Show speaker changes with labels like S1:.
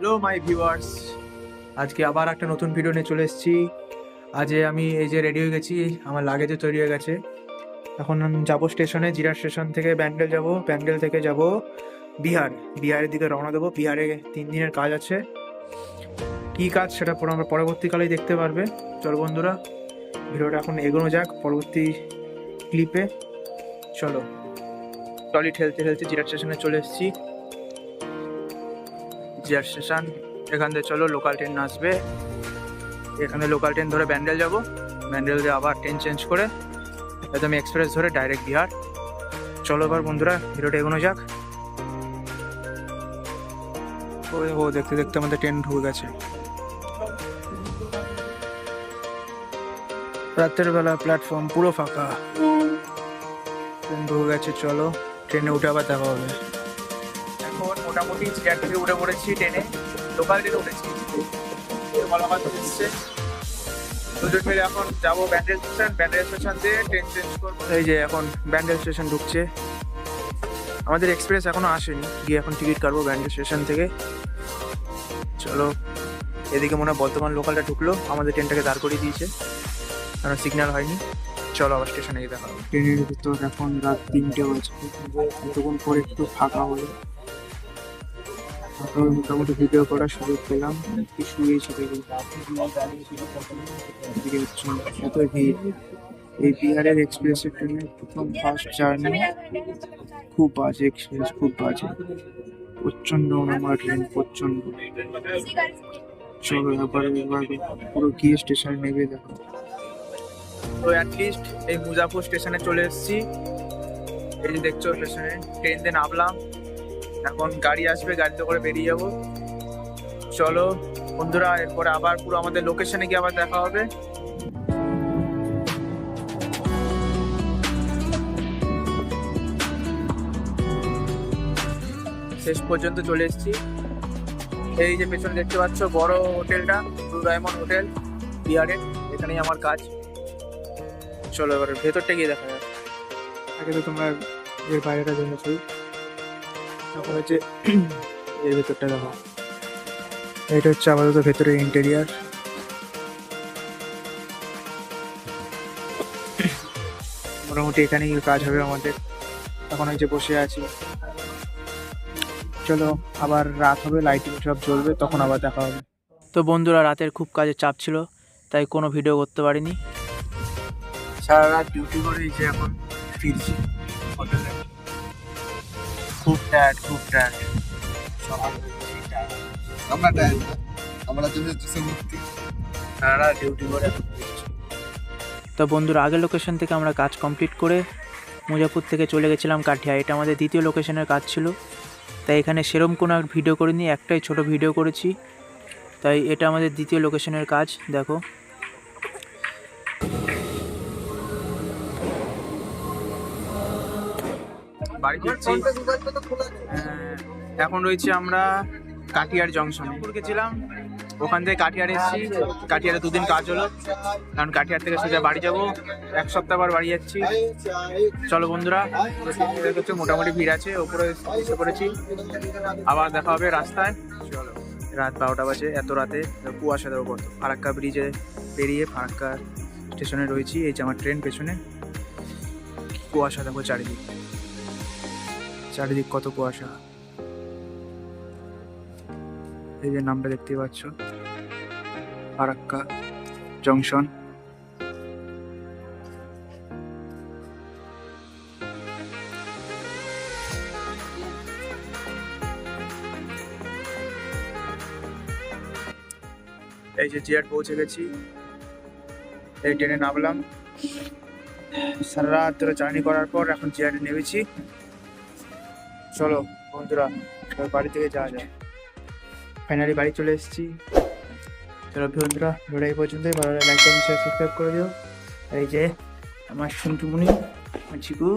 S1: Hello my viewers, আজকে আবার একটা নতুন ভিডিও নিয়ে চলে এসেছি। আজ আমি এই যে রেডি হয়ে গেছি, আমার লাগেজও তৈরি হয়ে গেছে। এখন আমি যাবো স্টেশনে, জিরাট স্টেশন থেকে ব্যান্ডেল যাব, ব্যান্ডেল থেকে যাব বিহারের দিকে রওনা দেবো। বিহারে 3 দিনের কাজ আছে। কী কাজ সেটা আমরা পরবর্তীকালেই দেখতে পারবে। চলো বন্ধুরা, ভিডিওটা এখন এগোনো যাক পরবর্তী ক্লিপে। চলো, ট্রলি ঠেলতে ঠেলতে জিরাট স্টেশনে চলে এসেছি। জিরাট স্টেশন, এখান থেকে চলো লোকাল ট্রেন আসবে। এখানে লোকাল ট্রেন ধরে ব্যান্ডেল যাব, ব্যান্ডেল দিয়ে আবার ট্রেন চেঞ্জ করে একদম এক্সপ্রেস ধরে ডাইরেক্ট বিহার। চলো এবার বন্ধুরা ভিডিওটা এগোনো যাক। ও দেখতে দেখতে আমাদের ট্রেন ঢুকে গেছে। রাতের বেলা প্ল্যাটফর্ম পুরো ফাঁকা, ট্রেন ঢুকে গেছে। চলো ট্রেনে উঠে আবার দেখা হবে। এখন মোটামুটি চেয়ার থেকে উঠে পড়েছি ট্রেনে, লোকাল ট্রেনে উঠেছি। মালামাল এসছে, দুজন মিলে এখন যাবো ব্যান্ডেল স্টেশন। ব্যান্ডেল স্টেশন দিয়ে ট্রেন চেঞ্জ করবো। এই যে এখন ব্যান্ডেল স্টেশন ঢুকছে, আমাদের এক্সপ্রেস এখনো আসেনি। গিয়ে এখন টিকিট কাটবো ব্যান্ডেল স্টেশন থেকে। চলো, এদিকে মনে হয় বর্ধমান লোকালটা ঢুকলো, আমাদের ট্রেনটাকে দাঁড় করিয়ে দিয়েছে কারণ সিগন্যাল হয়নি। চলো আবার স্টেশনে গিয়ে দেখা হবে। ট্রেনের ভিতর এখন রাত 3টে বাজে, এতক্ষণ পরে একটু ফাঁকা হলো। মোটামুটি ভিডিও করার সুযোগ পেলাম। কি শুয়েছি দেখুন, এত ভিড়। এই বিহারের এক্সপ্রেসের ট্রেনের প্রথম ফার্স্ট জার্নি, খুব বাজে এক্সপ্রেস, খুব বাজে, প্রচন্ড নোংরা ট্রেন, প্রচন্ড। চলো এবার পুরো গিয়ে স্টেশনে নেমে দেখো। তো অ্যাটলিস্ট এই মুজাফর স্টেশনে চলে এসেছি। এই যে দেখছো স্টেশনে ট্রেন দিয়ে নামলাম, এখন গাড়ি আসবে, গাড়িতে করে বেরিয়ে যাবো। চলো বন্ধুরা, এরপরে আবার পুরো আমাদের লোকেশনে গিয়ে আবার দেখা হবে। শেষ পর্যন্ত চলে এসেছি। এই যে পেছনে দেখতে পাচ্ছ বড় হোটেলটা, ব্লু ডায়মন্ড হোটেল বিহারের, এখানেই আমার কাজ। চলো এবার ভেতরটা গিয়ে দেখা যাক। আগে তো তোমরা এর বাইরেটা জেনেছি, এখন হচ্ছে এর ভেতরটা দেখো। এটা হচ্ছে আপাতত ভেতরের ইন্টেরিয়ার। মোটামুটি এখানেই কাজ হবে আমাদের। এখন হচ্ছে বসে আছি। চলো আবার রাত হবে, লাইটিং সব জ্বলবে, তখন আবার দেখা হবে। তো বন্ধুরা, রাতের খুব কাজের চাপ ছিল, তাই কোনো ভিডিও করতে পারিনি। সারা রাত ডিউটি করে যে এখন ফিরছি হোটেলে। খুব টায়ার্ড, খুব টায়ার্ড। সারা ডিউটি করে এখন ফিরছি। তো বন্ধুরা, আগের লোকেশন থেকে আমরা কাজ কমপ্লিট করে মুজাফর থেকে চলে গেছিলাম কাঠিয়া। এটা আমাদের দ্বিতীয় লোকেশনের কাজ ছিল, তাই এখানে সেরম কোনো ভিডিও করিনি, একটাই ছোট ভিডিও করেছি। তাই এটা আমাদের দ্বিতীয় লোকেশনের কাজ। দেখো বাড়ি ফিরছি। এখন রয়েছি আমরা কাটিয়ার জংশনে। গেছিলাম, ওখান থেকে কাটিয়ার এসেছি। কাটিয়ারে 2 দিন কাজ হলো, কারণ কাটিয়ার থেকে সোজা বাড়ি যাবো। 1 সপ্তাহ পর বাড়ি যাচ্ছি। চলো বন্ধুরা, দেখছো মোটামুটি ভিড় আছে, ওপরে এসে পড়েছি। আবার দেখা হবে রাস্তায়। চলো, রাত 12টা বাজে। এত রাতে কুয়াশা দেবো কত। ফারাক্কা ব্রিজে পেরিয়ে ফারাক্কা স্টেশনে রয়েছি। এই যে আমার ট্রেন পেছনে, কুয়াশা দেখো চারিদিক, চারিদিক কত কুয়াশা। এই যে নামটা দেখতে পাচ্ছ, ফারাক্কা জংশন। এই যে জিয়াট পৌঁছে গেছি, এই ট্রেনে নামলাম। সারা রাত ধরে জার্নি করার পর এখন জিয়াটে নেমেছি। চলো বন্ধুরা, বাড়ি থেকে যাওয়া যায়। ফাইনালি বাড়ি চলে এসেছি। চলো বন্ধুরা, ভিডিও এই পর্যন্তই। ভালো লাগলে লাইক কমেন্ট শেয়ার সাবস্ক্রাইব করে দিও। এই যে আমার সন্টুমণি, আমার চিকু।